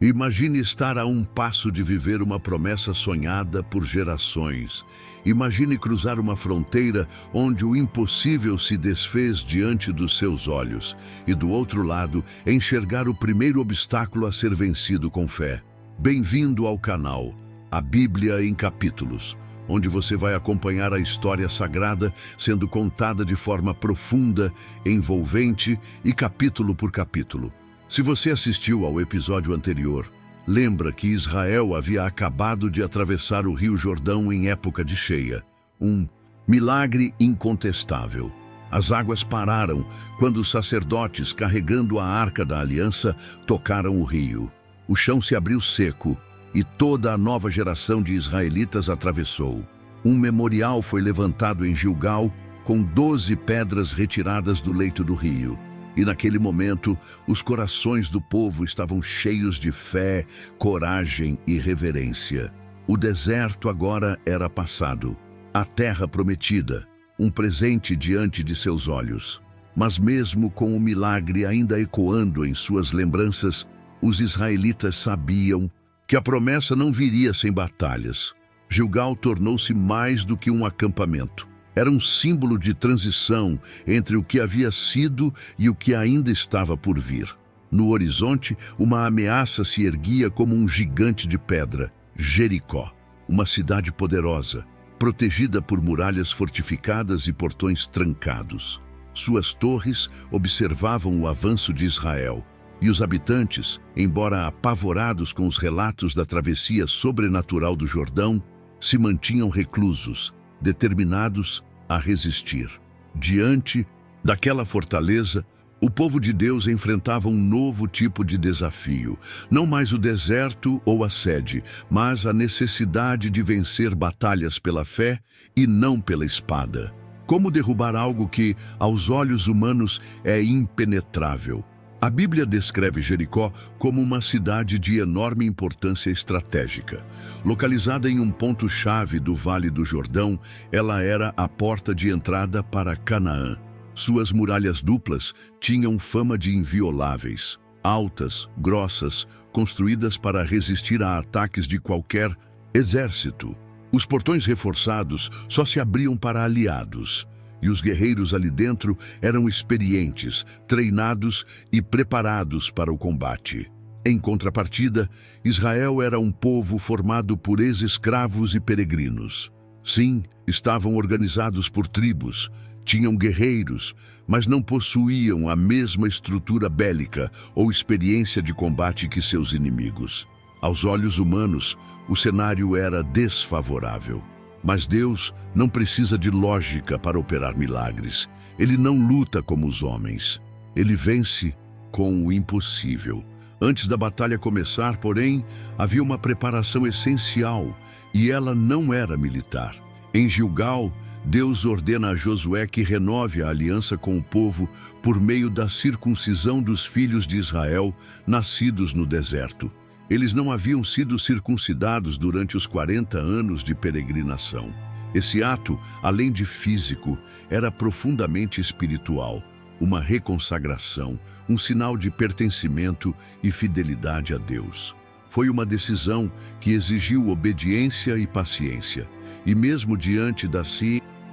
Imagine estar a um passo de viver uma promessa sonhada por gerações. Imagine cruzar uma fronteira onde o impossível se desfez diante dos seus olhos e, do outro lado, enxergar o primeiro obstáculo a ser vencido com fé. Bem-vindo ao canal A Bíblia em Capítulos, onde você vai acompanhar a história sagrada sendo contada de forma profunda, envolvente e capítulo por capítulo. Se você assistiu ao episódio anterior, lembra que Israel havia acabado de atravessar o Rio Jordão em época de cheia. Um milagre incontestável. As águas pararam quando os sacerdotes, carregando a Arca da Aliança, tocaram o rio. O chão se abriu seco e toda a nova geração de israelitas atravessou. Um memorial foi levantado em Gilgal com 12 pedras retiradas do leito do rio. E naquele momento, os corações do povo estavam cheios de fé, coragem e reverência. O deserto agora era passado. A terra prometida, um presente diante de seus olhos. Mas mesmo com o milagre ainda ecoando em suas lembranças, os israelitas sabiam que a promessa não viria sem batalhas. Gilgal tornou-se mais do que um acampamento. Era um símbolo de transição entre o que havia sido e o que ainda estava por vir. No horizonte, uma ameaça se erguia como um gigante de pedra, Jericó, uma cidade poderosa, protegida por muralhas fortificadas e portões trancados. Suas torres observavam o avanço de Israel, e os habitantes, embora apavorados com os relatos da travessia sobrenatural do Jordão, se mantinham reclusos, determinados a resistir. Diante daquela fortaleza, o povo de Deus enfrentava um novo tipo de desafio. Não mais o deserto ou a sede, mas a necessidade de vencer batalhas pela fé e não pela espada. Como derrubar algo que, aos olhos humanos, é impenetrável? A Bíblia descreve Jericó como uma cidade de enorme importância estratégica. Localizada em um ponto-chave do Vale do Jordão, ela era a porta de entrada para Canaã. Suas muralhas duplas tinham fama de invioláveis, altas, grossas, construídas para resistir a ataques de qualquer exército. Os portões reforçados só se abriam para aliados. E os guerreiros ali dentro eram experientes, treinados e preparados para o combate. Em contrapartida, Israel era um povo formado por ex-escravos e peregrinos. Sim, estavam organizados por tribos, tinham guerreiros, mas não possuíam a mesma estrutura bélica ou experiência de combate que seus inimigos. Aos olhos humanos, o cenário era desfavorável. Mas Deus não precisa de lógica para operar milagres. Ele não luta como os homens. Ele vence com o impossível. Antes da batalha começar, porém, havia uma preparação essencial, e ela não era militar. Em Gilgal, Deus ordena a Josué que renove a aliança com o povo por meio da circuncisão dos filhos de Israel, nascidos no deserto. Eles não haviam sido circuncidados durante os 40 anos de peregrinação. Esse ato, além de físico, era profundamente espiritual, uma reconsagração, um sinal de pertencimento e fidelidade a Deus. Foi uma decisão que exigiu obediência e paciência, e mesmo diante da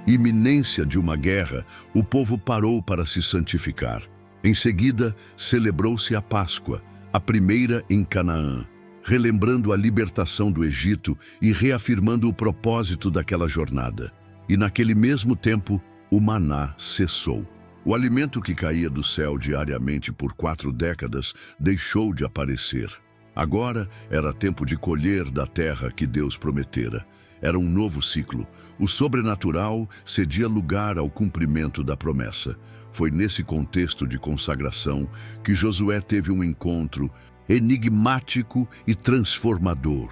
iminência de uma guerra, o povo parou para se santificar. Em seguida, celebrou-se a Páscoa, a primeira em Canaã, relembrando a libertação do Egito e reafirmando o propósito daquela jornada. E naquele mesmo tempo, o maná cessou. O alimento que caía do céu diariamente por 4 décadas deixou de aparecer. Agora era tempo de colher da terra que Deus prometera. Era um novo ciclo. O sobrenatural cedia lugar ao cumprimento da promessa. Foi nesse contexto de consagração que Josué teve um encontro enigmático e transformador.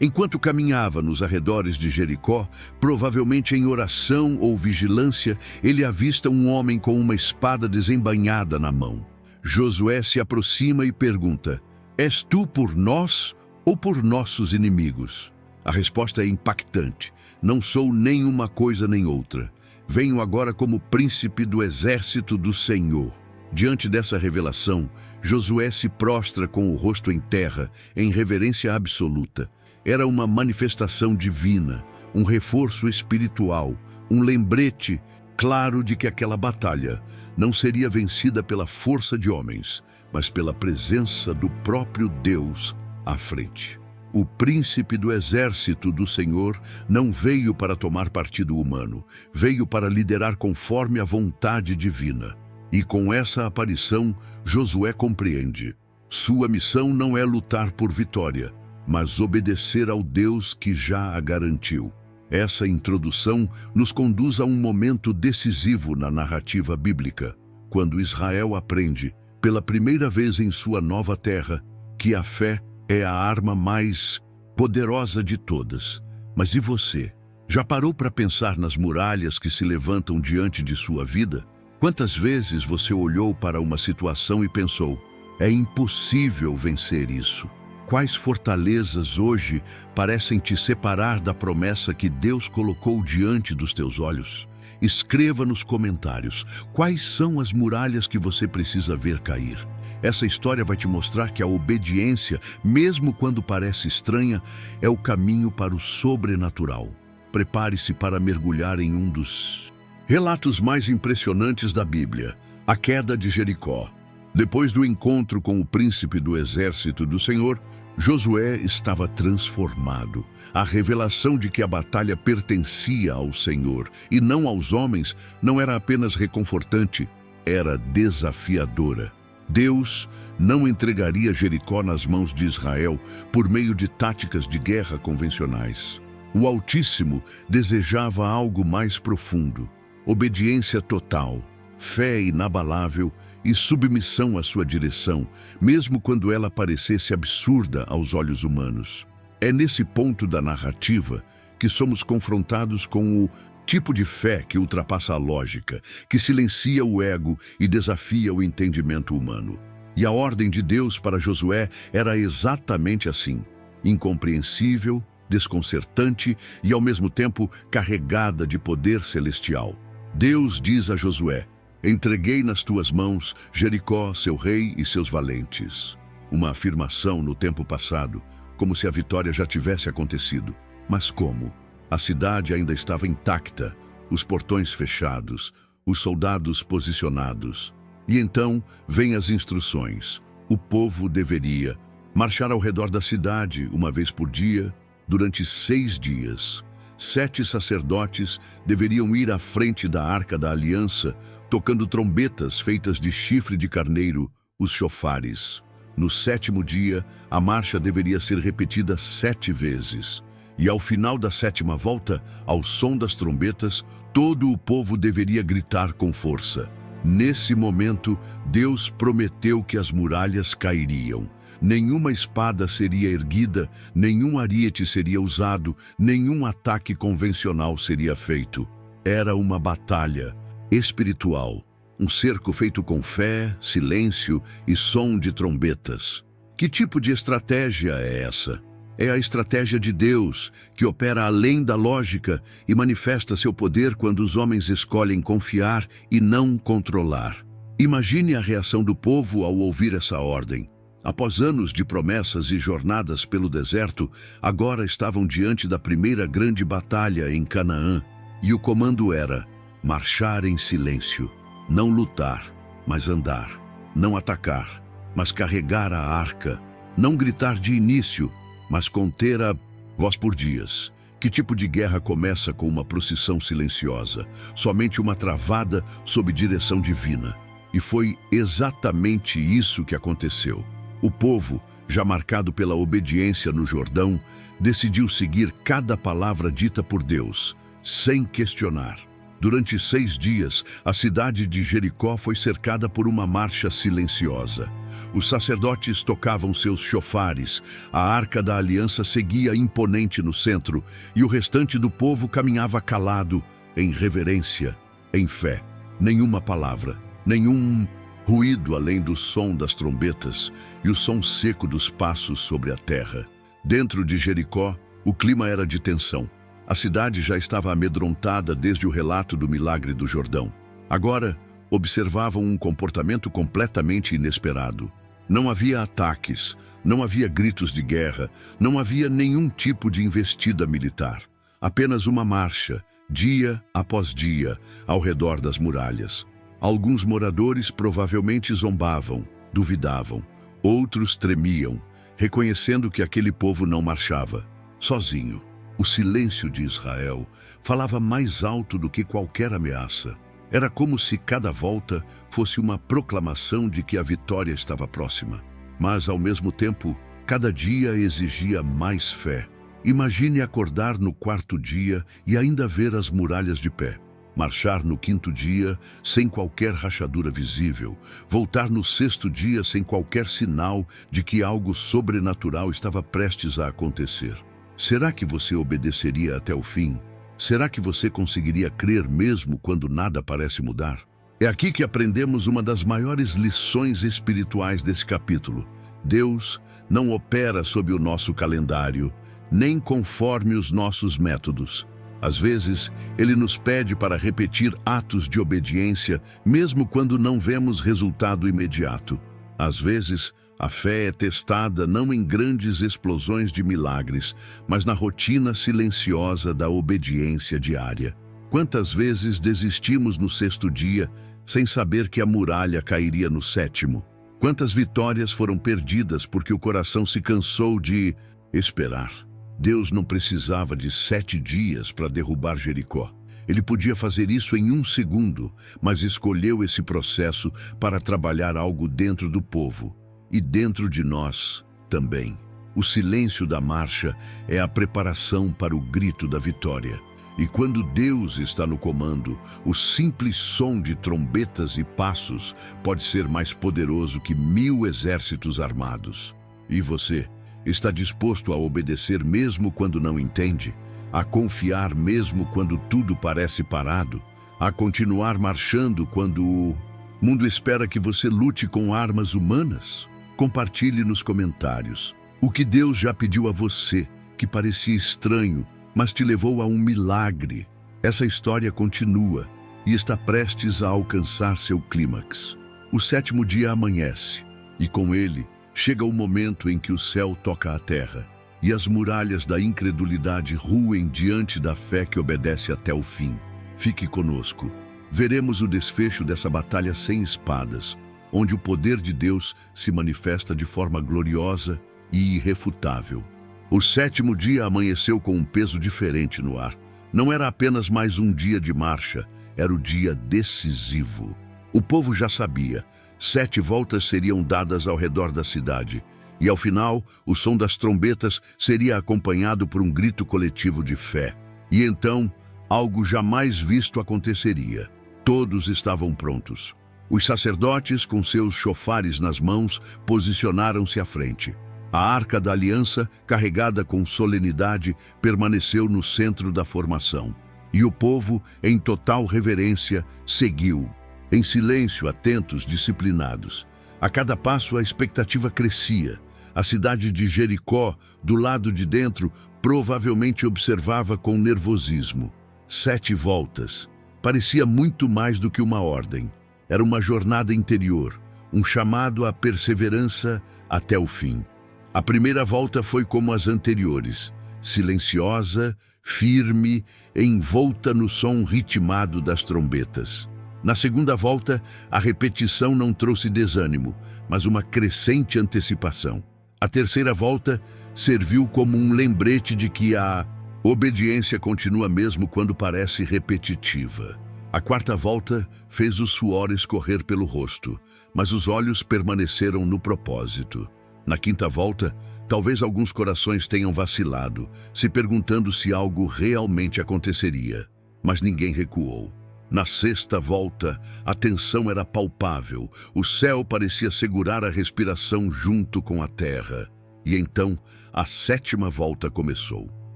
Enquanto caminhava nos arredores de Jericó, provavelmente em oração ou vigilância, ele avista um homem com uma espada desembainhada na mão. Josué se aproxima e pergunta: "És tu por nós ou por nossos inimigos?" A resposta é impactante: "Não sou nem uma coisa nem outra. Venho agora como príncipe do exército do Senhor." Diante dessa revelação, Josué se prostra com o rosto em terra, em reverência absoluta. Era uma manifestação divina, um reforço espiritual, um lembrete claro de que aquela batalha não seria vencida pela força de homens, mas pela presença do próprio Deus à frente. O príncipe do exército do Senhor não veio para tomar partido humano, veio para liderar conforme a vontade divina. E com essa aparição, Josué compreende: sua missão não é lutar por vitória, mas obedecer ao Deus que já a garantiu. Essa introdução nos conduz a um momento decisivo na narrativa bíblica, quando Israel aprende, pela primeira vez em sua nova terra, que a fé é a arma mais poderosa de todas. Mas e você? Já parou para pensar nas muralhas que se levantam diante de sua vida? Quantas vezes você olhou para uma situação e pensou: é impossível vencer isso? Quais fortalezas hoje parecem te separar da promessa que Deus colocou diante dos teus olhos? Escreva nos comentários quais são as muralhas que você precisa ver cair. Essa história vai te mostrar que a obediência, mesmo quando parece estranha, é o caminho para o sobrenatural. Prepare-se para mergulhar em um dos relatos mais impressionantes da Bíblia, a queda de Jericó. Depois do encontro com o príncipe do exército do Senhor, Josué estava transformado. A revelação de que a batalha pertencia ao Senhor e não aos homens não era apenas reconfortante, era desafiadora. Deus não entregaria Jericó nas mãos de Israel por meio de táticas de guerra convencionais. O Altíssimo desejava algo mais profundo: obediência total, fé inabalável e submissão à sua direção, mesmo quando ela parecesse absurda aos olhos humanos. É nesse ponto da narrativa que somos confrontados com o tipo de fé que ultrapassa a lógica, que silencia o ego e desafia o entendimento humano. E a ordem de Deus para Josué era exatamente assim: incompreensível, desconcertante e, ao mesmo tempo, carregada de poder celestial. Deus diz a Josué: entreguei nas tuas mãos Jericó, seu rei e seus valentes. Uma afirmação no tempo passado, como se a vitória já tivesse acontecido. Mas como? A cidade ainda estava intacta, os portões fechados, os soldados posicionados. E então vêm as instruções. O povo deveria marchar ao redor da cidade uma vez por dia, durante 6 dias. 7 sacerdotes deveriam ir à frente da Arca da Aliança, tocando trombetas feitas de chifre de carneiro, os chofares. No 7º dia, a marcha deveria ser repetida 7 vezes. E ao final da 7ª volta, ao som das trombetas, todo o povo deveria gritar com força. Nesse momento, Deus prometeu que as muralhas cairiam. Nenhuma espada seria erguida, nenhum ariete seria usado, nenhum ataque convencional seria feito. Era uma batalha espiritual, um cerco feito com fé, silêncio e som de trombetas. Que tipo de estratégia é essa? É a estratégia de Deus, que opera além da lógica e manifesta seu poder quando os homens escolhem confiar e não controlar. Imagine a reação do povo ao ouvir essa ordem. Após anos de promessas e jornadas pelo deserto, agora estavam diante da primeira grande batalha em Canaã, e o comando era marchar em silêncio, não lutar, mas andar, não atacar, mas carregar a arca, não gritar de início, mas conter a voz por dias. Que tipo de guerra começa com uma procissão silenciosa, somente uma travada sob direção divina? E foi exatamente isso que aconteceu. O povo, já marcado pela obediência no Jordão, decidiu seguir cada palavra dita por Deus, sem questionar. Durante 6 dias, a cidade de Jericó foi cercada por uma marcha silenciosa. Os sacerdotes tocavam seus chofares, a Arca da Aliança seguia imponente no centro, e o restante do povo caminhava calado, em reverência, em fé. Nenhuma palavra, nenhum ruído além do som das trombetas e o som seco dos passos sobre a terra. Dentro de Jericó, o clima era de tensão. A cidade já estava amedrontada desde o relato do milagre do Jordão. Agora, observavam um comportamento completamente inesperado. Não havia ataques, não havia gritos de guerra, não havia nenhum tipo de investida militar. Apenas uma marcha, dia após dia, ao redor das muralhas. Alguns moradores provavelmente zombavam, duvidavam. Outros tremiam, reconhecendo que aquele povo não marchava sozinho. O silêncio de Israel falava mais alto do que qualquer ameaça. Era como se cada volta fosse uma proclamação de que a vitória estava próxima. Mas, ao mesmo tempo, cada dia exigia mais fé. Imagine acordar no quarto dia e ainda ver as muralhas de pé. Marchar no quinto dia sem qualquer rachadura visível. Voltar no sexto dia sem qualquer sinal de que algo sobrenatural estava prestes a acontecer. Será que você obedeceria até o fim? Será que você conseguiria crer mesmo quando nada parece mudar? É aqui que aprendemos uma das maiores lições espirituais desse capítulo. Deus não opera sob o nosso calendário, nem conforme os nossos métodos. Às vezes, Ele nos pede para repetir atos de obediência, mesmo quando não vemos resultado imediato. Às vezes, a fé é testada não em grandes explosões de milagres, mas na rotina silenciosa da obediência diária. Quantas vezes desistimos no sexto dia, sem saber que a muralha cairia no sétimo? Quantas vitórias foram perdidas porque o coração se cansou de esperar? Deus não precisava de 7 dias para derrubar Jericó. Ele podia fazer isso em 1 segundo, mas escolheu esse processo para trabalhar algo dentro do povo. E dentro de nós também. O silêncio da marcha é a preparação para o grito da vitória. E quando Deus está no comando, o simples som de trombetas e passos pode ser mais poderoso que 1000 exércitos armados. E você está disposto a obedecer mesmo quando não entende? A confiar mesmo quando tudo parece parado? A continuar marchando quando o mundo espera que você lute com armas humanas? Compartilhe nos comentários o que Deus já pediu a você, que parecia estranho, mas te levou a um milagre. Essa história continua e está prestes a alcançar seu clímax. O 7º dia amanhece, e com ele chega o momento em que o céu toca a terra, e as muralhas da incredulidade ruem diante da fé que obedece até o fim. Fique conosco. Veremos o desfecho dessa batalha sem espadas, onde o poder de Deus se manifesta de forma gloriosa e irrefutável. O 7º dia amanheceu com um peso diferente no ar. Não era apenas mais um dia de marcha, era o dia decisivo. O povo já sabia, 7 voltas seriam dadas ao redor da cidade, e ao final, o som das trombetas seria acompanhado por um grito coletivo de fé. E então, algo jamais visto aconteceria. Todos estavam prontos. Os sacerdotes, com seus chofares nas mãos, posicionaram-se à frente. A Arca da Aliança, carregada com solenidade, permaneceu no centro da formação. E o povo, em total reverência, seguiu, em silêncio, atentos, disciplinados. A cada passo a expectativa crescia. A cidade de Jericó, do lado de dentro, provavelmente observava com nervosismo. 7 voltas. Parecia muito mais do que uma ordem. Era uma jornada interior, um chamado à perseverança até o fim. A primeira volta foi como as anteriores, silenciosa, firme, envolta no som ritmado das trombetas. Na segunda volta, a repetição não trouxe desânimo, mas uma crescente antecipação. A terceira volta serviu como um lembrete de que a obediência continua mesmo quando parece repetitiva. A quarta volta fez o suor escorrer pelo rosto, mas os olhos permaneceram no propósito. Na quinta volta, talvez alguns corações tenham vacilado, se perguntando se algo realmente aconteceria, mas ninguém recuou. Na sexta volta, a tensão era palpável, o céu parecia segurar a respiração junto com a terra. E então, a 7ª volta começou.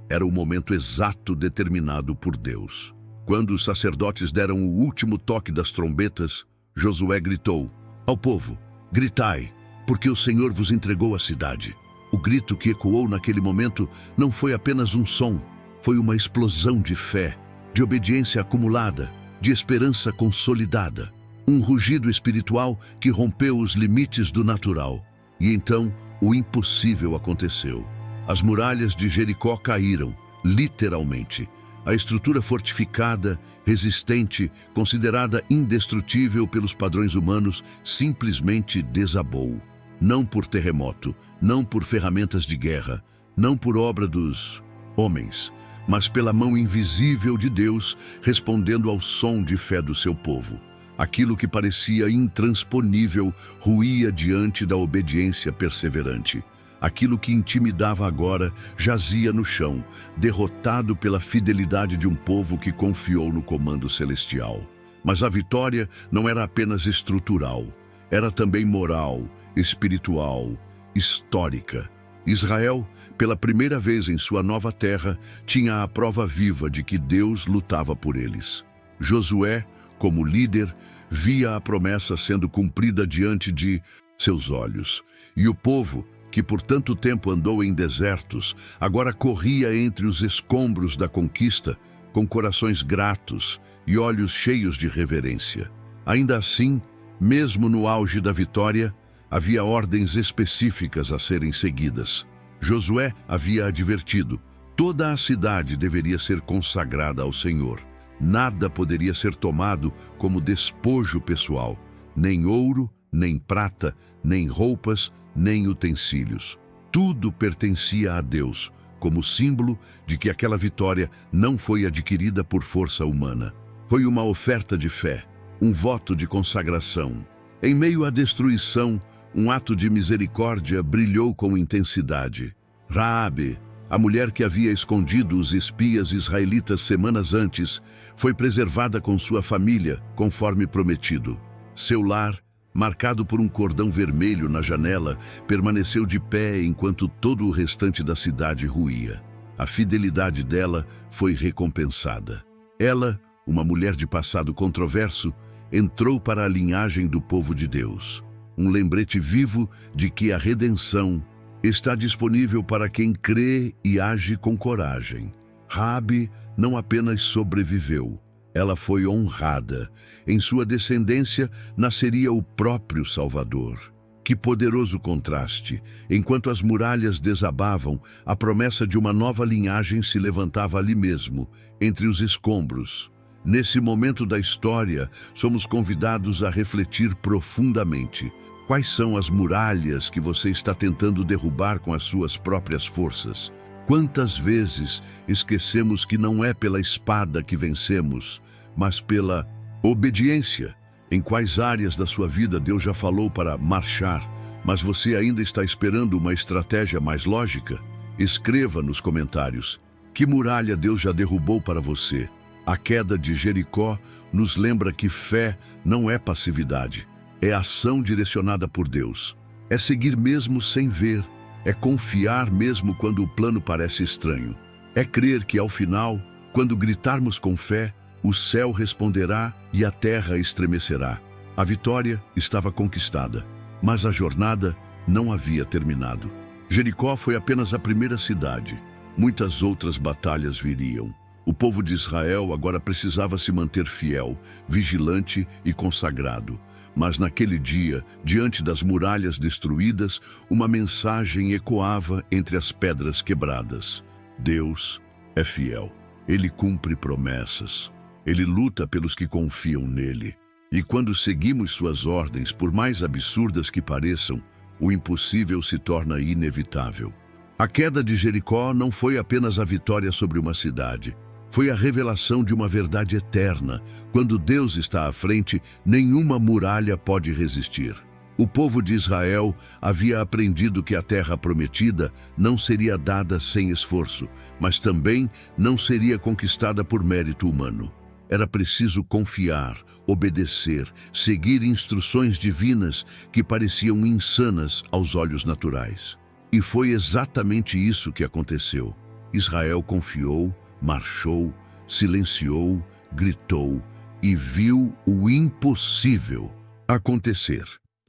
Era o momento exato determinado por Deus. Quando os sacerdotes deram o último toque das trombetas, Josué gritou ao povo: "Gritai, porque o Senhor vos entregou a cidade." O grito que ecoou naquele momento não foi apenas um som, foi uma explosão de fé, de obediência acumulada, de esperança consolidada. Um rugido espiritual que rompeu os limites do natural. E então, o impossível aconteceu. As muralhas de Jericó caíram, literalmente. A estrutura fortificada, resistente, considerada indestrutível pelos padrões humanos, simplesmente desabou. Não por terremoto, não por ferramentas de guerra, não por obra dos homens, mas pela mão invisível de Deus, respondendo ao som de fé do seu povo. Aquilo que parecia intransponível ruía diante da obediência perseverante. Aquilo que intimidava agora jazia no chão, derrotado pela fidelidade de um povo que confiou no comando celestial. Mas a vitória não era apenas estrutural, era também moral, espiritual, histórica. Israel, pela primeira vez em sua nova terra, tinha a prova viva de que Deus lutava por eles. Josué, como líder, via a promessa sendo cumprida diante de seus olhos. E o povo, que por tanto tempo andou em desertos, agora corria entre os escombros da conquista, com corações gratos e olhos cheios de reverência. Ainda assim, mesmo no auge da vitória, havia ordens específicas a serem seguidas. Josué havia advertido: toda a cidade deveria ser consagrada ao Senhor. Nada poderia ser tomado como despojo pessoal, nem ouro, nem prata, nem roupas, nem utensílios. Tudo pertencia a Deus, como símbolo de que aquela vitória não foi adquirida por força humana. Foi uma oferta de fé, um voto de consagração. Em meio à destruição, um ato de misericórdia brilhou com intensidade. Raabe, a mulher que havia escondido os espias israelitas semanas antes, foi preservada com sua família, conforme prometido. Seu lar, marcado por um cordão vermelho na janela, permaneceu de pé enquanto todo o restante da cidade ruía. A fidelidade dela foi recompensada. Ela, uma mulher de passado controverso, entrou para a linhagem do povo de Deus. Um lembrete vivo de que a redenção está disponível para quem crê e age com coragem. Raabe não apenas sobreviveu, ela foi honrada. Em sua descendência nasceria o próprio Salvador. Que poderoso contraste! Enquanto as muralhas desabavam, a promessa de uma nova linhagem se levantava ali mesmo, entre os escombros. Nesse momento da história, somos convidados a refletir profundamente. Quais são as muralhas que você está tentando derrubar com as suas próprias forças? Quantas vezes esquecemos que não é pela espada que vencemos, mas pela obediência? Em quais áreas da sua vida Deus já falou para marchar, mas você ainda está esperando uma estratégia mais lógica? Escreva nos comentários. Que muralha Deus já derrubou para você? A queda de Jericó nos lembra que fé não é passividade. É ação direcionada por Deus. É seguir mesmo sem ver. É confiar mesmo quando o plano parece estranho. É crer que ao final, quando gritarmos com fé, o céu responderá e a terra estremecerá. A vitória estava conquistada, mas a jornada não havia terminado. Jericó foi apenas a primeira cidade. Muitas outras batalhas viriam. O povo de Israel agora precisava se manter fiel, vigilante e consagrado. Mas naquele dia, diante das muralhas destruídas, uma mensagem ecoava entre as pedras quebradas. Deus é fiel. Ele cumpre promessas. Ele luta pelos que confiam nele. E quando seguimos suas ordens, por mais absurdas que pareçam, o impossível se torna inevitável. A queda de Jericó não foi apenas a vitória sobre uma cidade. Foi a revelação de uma verdade eterna. Quando Deus está à frente, nenhuma muralha pode resistir. O povo de Israel havia aprendido que a terra prometida não seria dada sem esforço, mas também não seria conquistada por mérito humano. Era preciso confiar, obedecer, seguir instruções divinas que pareciam insanas aos olhos naturais. E foi exatamente isso que aconteceu. Israel confiou, marchou, silenciou, gritou e viu o impossível acontecer.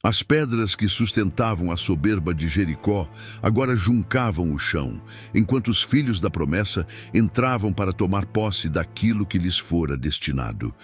As pedras que sustentavam a soberba de Jericó agora juncavam o chão, enquanto os filhos da promessa entravam para tomar posse daquilo que lhes fora destinado.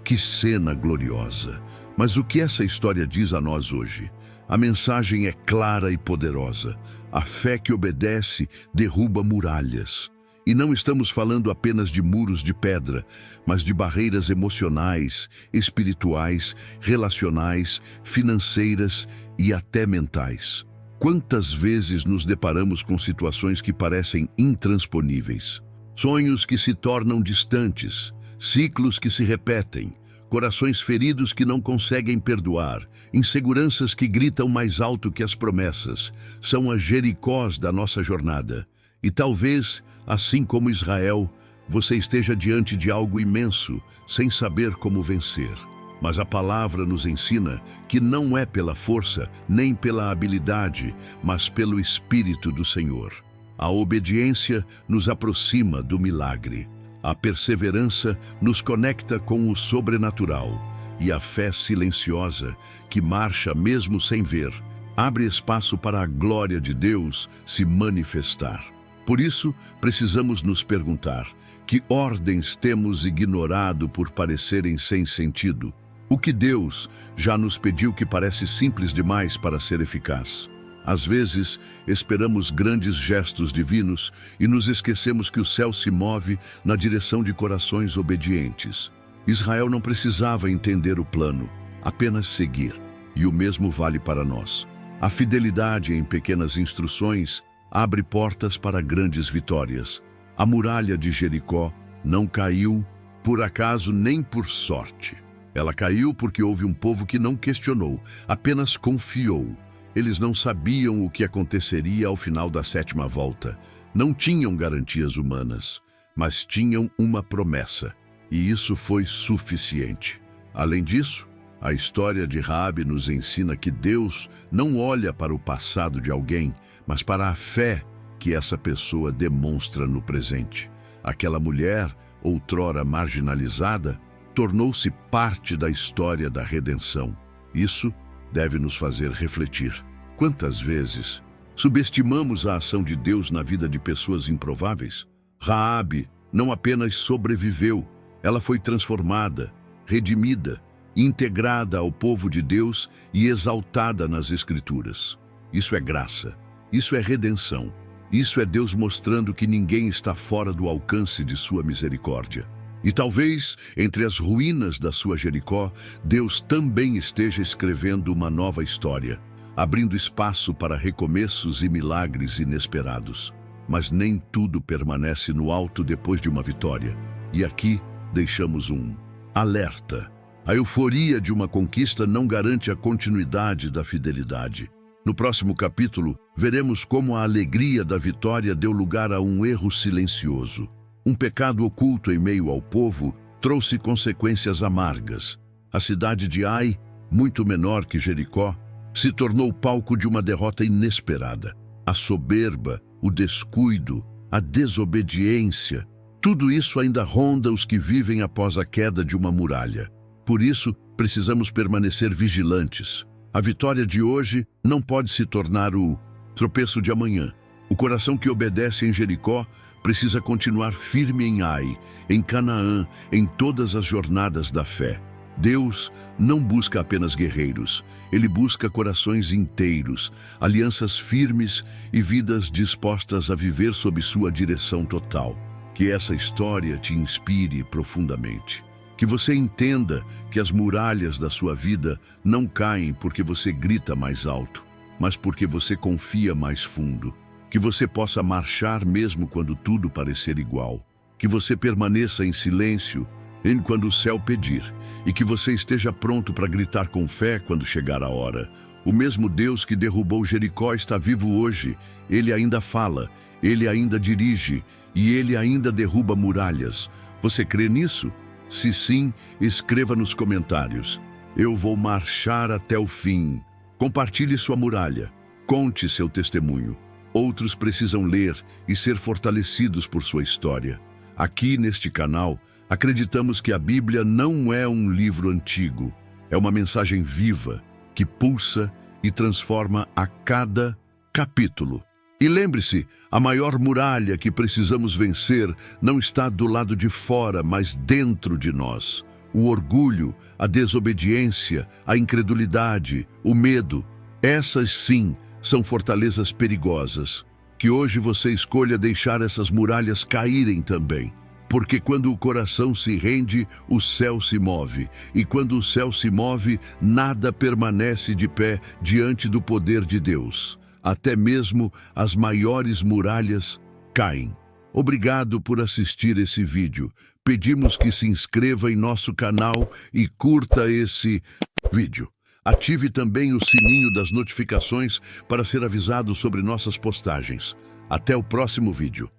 Que cena gloriosa! Mas o que essa história diz a nós hoje? A mensagem é clara e poderosa. A fé que obedece derruba muralhas. E não estamos falando apenas de muros de pedra, mas de barreiras emocionais, espirituais, relacionais, financeiras e até mentais. Quantas vezes nos deparamos com situações que parecem intransponíveis? Sonhos que se tornam distantes, ciclos que se repetem, corações feridos que não conseguem perdoar, inseguranças que gritam mais alto que as promessas. São as Jericós da nossa jornada. E talvez, assim como Israel, você esteja diante de algo imenso, sem saber como vencer. Mas a palavra nos ensina que não é pela força, nem pela habilidade, mas pelo Espírito do Senhor. A obediência nos aproxima do milagre. A perseverança nos conecta com o sobrenatural. E a fé silenciosa, que marcha mesmo sem ver, abre espaço para a glória de Deus se manifestar. Por isso, precisamos nos perguntar: que ordens temos ignorado por parecerem sem sentido? O que Deus já nos pediu que parece simples demais para ser eficaz? Às vezes, esperamos grandes gestos divinos e nos esquecemos que o céu se move na direção de corações obedientes. Israel não precisava entender o plano, apenas seguir. E o mesmo vale para nós. A fidelidade em pequenas instruções abre portas para grandes vitórias. A muralha de Jericó não caiu por acaso nem por sorte. Ela caiu porque houve um povo que não questionou, apenas confiou. Eles não sabiam o que aconteceria ao final da 7ª volta. Não tinham garantias humanas, mas tinham uma promessa. E isso foi suficiente. Além disso, a história de Raabe nos ensina que Deus não olha para o passado de alguém, mas para a fé que essa pessoa demonstra no presente. Aquela mulher, outrora marginalizada, tornou-se parte da história da redenção. Isso deve nos fazer refletir. Quantas vezes subestimamos a ação de Deus na vida de pessoas improváveis? Raabe não apenas sobreviveu, ela foi transformada, redimida, integrada ao povo de Deus e exaltada nas Escrituras. Isso é graça, isso é redenção, isso é Deus mostrando que ninguém está fora do alcance de sua misericórdia. E talvez, entre as ruínas da sua Jericó, Deus também esteja escrevendo uma nova história, abrindo espaço para recomeços e milagres inesperados. Mas nem tudo permanece no alto depois de uma vitória. E aqui deixamos um alerta. A euforia de uma conquista não garante a continuidade da fidelidade. No próximo capítulo, veremos como a alegria da vitória deu lugar a um erro silencioso. Um pecado oculto em meio ao povo trouxe consequências amargas. A cidade de Ai, muito menor que Jericó, se tornou palco de uma derrota inesperada. A soberba, o descuido, a desobediência, tudo isso ainda ronda os que vivem após a queda de uma muralha. Por isso, precisamos permanecer vigilantes. A vitória de hoje não pode se tornar o tropeço de amanhã. O coração que obedece em Jericó precisa continuar firme em Ai, em Canaã, em todas as jornadas da fé. Deus não busca apenas guerreiros, Ele busca corações inteiros, alianças firmes e vidas dispostas a viver sob sua direção total. Que essa história te inspire profundamente. Que você entenda que as muralhas da sua vida não caem porque você grita mais alto, mas porque você confia mais fundo. Que você possa marchar mesmo quando tudo parecer igual. Que você permaneça em silêncio quando o céu pedir, e que você esteja pronto para gritar com fé quando chegar a hora. O mesmo Deus que derrubou Jericó está vivo hoje. Ele ainda fala, Ele ainda dirige e Ele ainda derruba muralhas. Você crê nisso? Se sim, escreva nos comentários. Eu vou marchar até o fim. Compartilhe sua muralha. Conte seu testemunho. Outros precisam ler e ser fortalecidos por sua história. Aqui neste canal, acreditamos que a Bíblia não é um livro antigo. É uma mensagem viva, que pulsa e transforma a cada capítulo. E lembre-se, a maior muralha que precisamos vencer não está do lado de fora, mas dentro de nós. o orgulho, a desobediência, a incredulidade, o medo. Essas sim são fortalezas perigosas. Que hoje você escolha deixar essas muralhas caírem também. Porque quando o coração se rende, o céu se move. E quando o céu se move, nada permanece de pé diante do poder de Deus. Até mesmo as maiores muralhas caem. Obrigado por assistir esse vídeo. Pedimos que se inscreva em nosso canal e curta esse vídeo. Ative também o sininho das notificações para ser avisado sobre nossas postagens. Até o próximo vídeo.